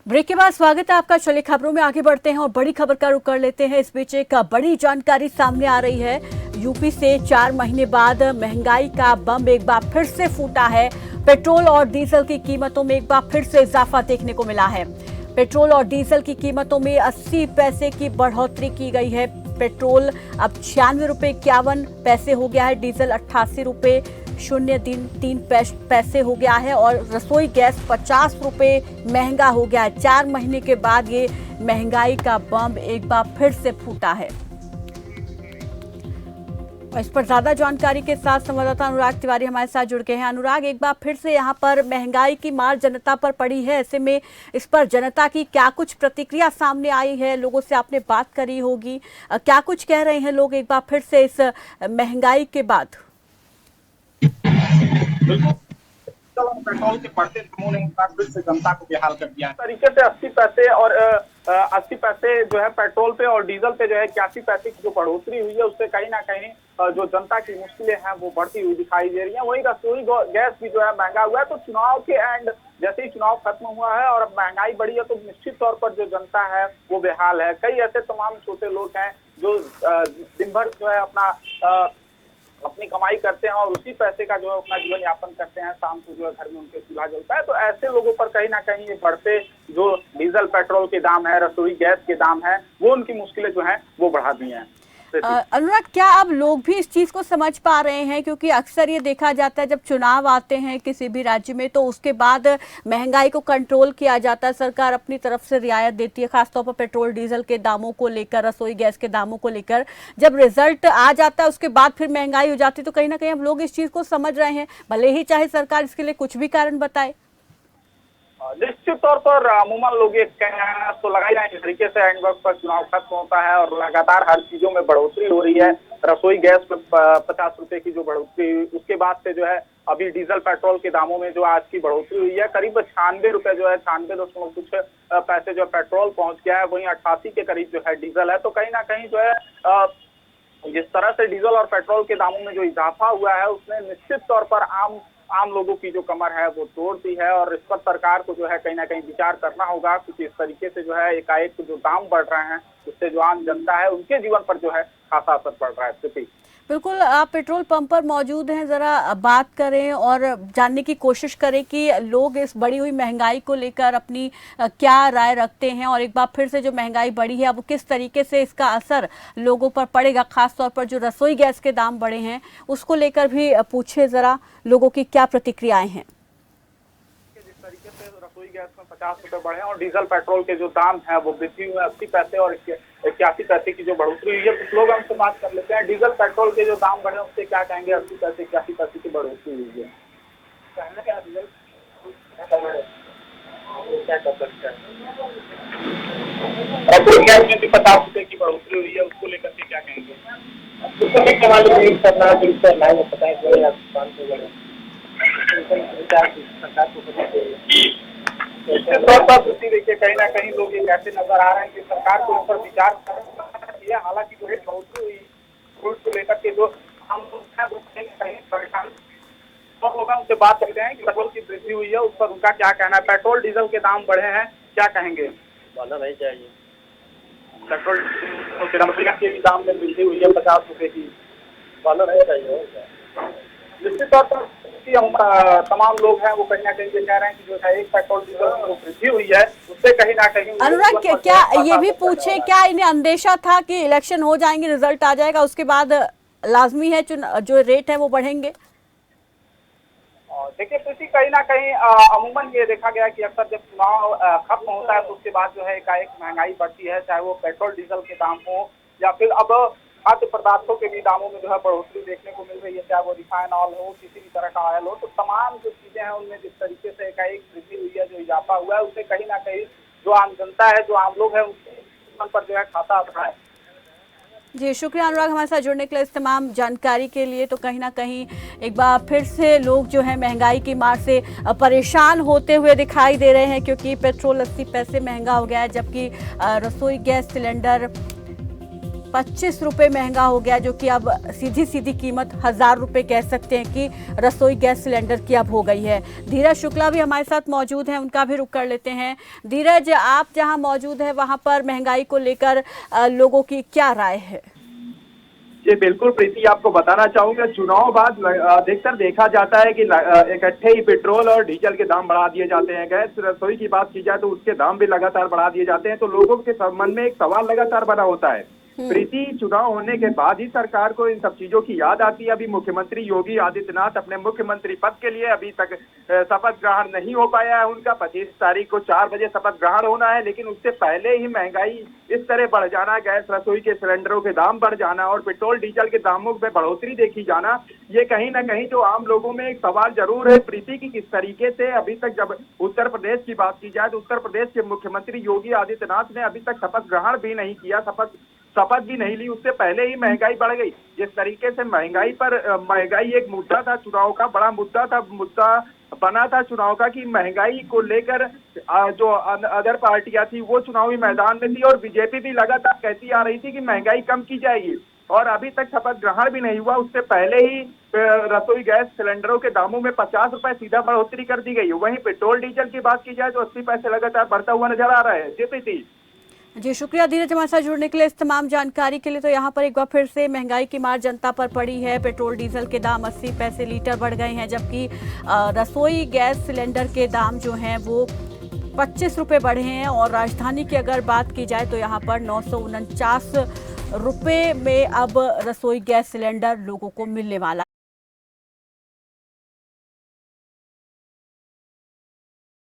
Break के बाद स्वागत है आपका। चलिए खबरों में आगे बढ़ते हैं और बड़ी खबर का रुख कर लेते हैं। इस बीच एक बड़ी जानकारी सामने आ रही है। यूपी से 4 महीने बाद महंगाई का बम एक बार फिर से फूटा है। पेट्रोल और डीजल की कीमतों में एक बार फिर से इजाफा देखने को मिला है। पेट्रोल और डीजल की कीमतों में 80 पैसे की बढ़ोतरी की गई है। पेट्रोल अब 96 रुपये 51 पैसे हो गया है। डीजल 88 रुपये 0.3 पैसे हो गया है और रसोई गैस 50 रुपये महंगा हो गया है। 4 महीने के बाद ये महंगाई का बम एक बार फिर से फूटा है। और इस पर ज्यादा जानकारी के साथ संवाददाता अनुराग तिवारी हमारे साथ जुड़ गए हैं। अनुराग, एक बार फिर से यहाँ पर महंगाई की मार जनता पर पड़ी है। ऐसे में इस पर जनता की क्या कुछ प्रतिक्रिया सामने आई है? लोगों से आपने बात करी होगी, क्या कुछ कह रहे हैं लोग एक बार फिर से इस महंगाई के बाद? पेट्रोल के बढ़ते दामों ने फिर से जनता को बेहाल कर दिया है। तरीके से 80 पैसे और 80 पैसे जो है पेट्रोल पे और डीजल पे जो है 81 पैसे की जो बढ़ोतरी हुई है, उससे कहीं ना कहीं जो जनता की मुश्किलें हैं वो बढ़ती हुई दिखाई दे रही हैं। वही रसोई गैस भी जो है महंगा हुआ है। तो चुनाव के एंड जैसे ही चुनाव खत्म हुआ है और अब महंगाई बढ़ी है तो निश्चित तौर पर जो जनता है वो बेहाल है। कई ऐसे तमाम छोटे लोग हैं जो दिन भर जो है अपनी कमाई करते हैं और उसी पैसे का जो है अपना जीवन यापन करते हैं। शाम को जो है घर में उनके चूल्हा जलता है। तो ऐसे लोगों पर कहीं ना कहीं ये बढ़ते जो डीजल पेट्रोल के दाम है, रसोई गैस के दाम है, वो उनकी मुश्किलें जो है वो बढ़ा दी हैं। अनुराग, क्या अब लोग भी इस चीज को समझ पा रहे हैं? क्योंकि अक्सर ये देखा जाता है जब चुनाव आते हैं किसी भी राज्य में तो उसके बाद महंगाई को कंट्रोल किया जाता है, सरकार अपनी तरफ से रियायत देती है, खासतौर पर पेट्रोल डीजल के दामों को लेकर, रसोई गैस के दामों को लेकर। जब रिजल्ट आ जाता है उसके बाद फिर महंगाई हो जाती है। तो कहीं ना कहीं अब लोग इस चीज को समझ रहे हैं, भले ही चाहे सरकार इसके लिए कुछ भी कारण बताए। निश्चित तौर पर अमूमन लोग ये कहना तो लगा ही रहे हैं, तरीके से एंड वक्त पर चुनाव खत्म होता है और लगातार हर चीजों में बढ़ोतरी हो रही है। रसोई गैस में 50 रुपए की जो बढ़ोतरी हुई, उसके बाद से जो है अभी डीजल पेट्रोल के दामों में जो आज की बढ़ोतरी हुई है, करीब 96 रुपए जो है 96 कुछ पैसे जो पेट्रोल पहुंच गया है। वहीं 88 के करीब जो है डीजल है। तो कहीं ना कहीं जो है जिस तरह से डीजल और पेट्रोल के दामों में जो इजाफा हुआ है उसने निश्चित तौर पर आम लोगों की जो कमर है वो तोड़ दी है। और इस पर सरकार को जो है कहीं ना कहीं विचार करना होगा, क्योंकि इस तरीके से जो है एकाएक जो दाम बढ़ रहे हैं उससे जो आम जनता है उनके जीवन पर जो है खासा असर पड़ रहा है। बिल्कुल, आप पेट्रोल पंप पर मौजूद हैं, जरा बात करें और जानने की कोशिश करें कि लोग इस बढ़ी हुई महंगाई को लेकर अपनी क्या राय रखते हैं और एक बार फिर से जो महंगाई बढ़ी है अब किस तरीके से इसका असर लोगों पर पड़ेगा। खासतौर पर जो रसोई गैस के दाम बढ़े हैं उसको लेकर भी पूछे जरा लोगों की क्या प्रतिक्रियाएं हैं। जिस तरीके से रसोई गैस में 50 रुपए बढ़े और डीजल पेट्रोल के जो दाम है वो वृद्धि हुए 80 पैसे और 81 पैसे की जो बढ़ोतरी हुई है। कुछ लोग हमसे बात कर लेते हैं, डीजल पेट्रोल के जो दाम बढ़े उससे क्या कहेंगे? 80 पैसे 81 पैसे की बढ़ोतरी हुई है, क्या कर सकते हैं? रसोई गैस में भी 50 रुपए की बढ़ोतरी हुई है, उसको लेकर के क्या कहेंगे? देखिए कहीं ना कहीं लोग ये ऐसे नजर आ रहे हैं कि सरकार को ऊपर विचार करना चाहिए। हालांकि जो है बढ़ोतरी हुई को लेकर के जो हम कहीं परेशान और लोग उनसे बात करते हैं कि पेट्रोल की वृद्धि हुई है उस पर उनका क्या कहना है। पेट्रोल डीजल के दाम बढ़े हैं, क्या कहेंगे? बोला नहीं चाहिए। पेट्रोल के भी दाम में वृद्धि हुई है 50 रुपए की, बोला नहीं चाहिए। निश्चित तौर पर हम तमाम लोग हैं वो कहीं ना कहीं कह रहे हैं कि जो है एक पेट्रोल डीजल में जो वृद्धि हुई है उससे कहीं ना कहीं। अनुराग, क्या ये भी पूछे, क्या इन्हें अंदेशा था कि इलेक्शन हो जाएंगे, रिजल्ट आ जाएगा, उसके बाद लाजमी है जो रेट है वो बढ़ेंगे? देखिए कृषि कहीं ना कहीं अमूमन ये देखा गया कि अक्सर जब चुनाव खत्म होता है तो उसके बाद जो है एकाएक महंगाई बढ़ती है, चाहे वो पेट्रोल डीजल के दाम हो या फिर अब खाद्य पदार्थों के भी दामों में जो है बढ़ोतरी देखने को मिल रही है, चाहे वो रिफाइन ऑयल हो, किसी भी तरह का ऑयल हो। तो तमाम जो चीजें हैं उनमें जिस तरीके से एकाएक वृद्धि हुई है, जो इजाफा हुआ है, उससे कहीं ना कहीं जो आम जनता है, जो आम लोग हैं, उनके जीवन पर जो है खासा असर है। जी शुक्रिया अनुराग हमारे साथ जुड़ने के लिए, इस तमाम जानकारी के लिए। तो कहीं ना कहीं एक बार फिर से लोग जो है महंगाई की मार से परेशान होते हुए दिखाई दे रहे हैं, क्योंकि पेट्रोल 80 पैसे महंगा हो गया है, जबकि रसोई गैस सिलेंडर 25 रुपए महंगा हो गया, जो कि अब सीधी सीधी कीमत 1000 रुपए कह सकते हैं कि रसोई गैस सिलेंडर की अब हो गई है। धीरज शुक्ला भी हमारे साथ मौजूद हैं, उनका भी रुख कर लेते हैं। धीरज, आप जहां मौजूद है वहां पर महंगाई को लेकर लोगों की क्या राय है? जी बिल्कुल प्रीति, आपको बताना चाहूंगा, चुनाव बाद अधिकतर देखा जाता है कि इकट्ठे ही पेट्रोल और डीजल के दाम बढ़ा दिए जाते हैं। गैस रसोई की बात की जाए तो उसके दाम भी लगातार बढ़ा दिए जाते हैं, तो लोगों के मन में एक सवाल लगातार बना होता है। प्रीति, चुनाव होने के बाद ही सरकार को इन सब चीजों की याद आती है। अभी मुख्यमंत्री योगी आदित्यनाथ अपने मुख्यमंत्री पद के लिए अभी तक शपथ ग्रहण नहीं हो पाया है उनका। 25 तारीख को 4 बजे शपथ ग्रहण होना है, लेकिन उससे पहले ही महंगाई इस तरह बढ़ जाना, गैस रसोई के सिलेंडरों के दाम बढ़ जाना और पेट्रोल डीजल के दामों में बढ़ोतरी देखी जाना, ये कहीं ना कहीं जो आम लोगों में एक सवाल जरूर है प्रीति की किस तरीके से अभी तक, जब उत्तर प्रदेश की बात की जाए तो उत्तर प्रदेश के मुख्यमंत्री योगी आदित्यनाथ ने अभी तक शपथ ग्रहण भी नहीं किया, शपथ भी नहीं ली, उससे पहले ही महंगाई बढ़ गई। जिस तरीके से महंगाई एक मुद्दा था चुनाव का, बड़ा मुद्दा बना था चुनाव का कि महंगाई को लेकर जो अदर पार्टियां थी वो चुनावी मैदान में थी और बीजेपी भी लगातार कहती आ रही थी कि महंगाई कम की जाएगी, और अभी तक शपथ ग्रहण भी नहीं हुआ। उससे पहले ही रसोई गैस सिलेंडरों के दामों में 50 रुपए सीधा बढ़ोतरी कर दी गई। वहीं पेट्रोल डीजल की बात की जाए तो 80 पैसे लगातार बढ़ता हुआ नजर आ रहा है। जी प्रीति। जी शुक्रिया धीरज हमारे साथ जुड़ने के लिए, इस तमाम जानकारी के लिए। तो यहाँ पर एक बार फिर से महंगाई की मार जनता पर पड़ी है। पेट्रोल डीजल के दाम 80 पैसे लीटर बढ़ गए हैं, जबकि रसोई गैस सिलेंडर के दाम जो हैं वो 25 रुपये बढ़े हैं। और राजधानी की अगर बात की जाए तो यहाँ पर 949 रुपये में अब रसोई गैस सिलेंडर लोगों को मिलने वाला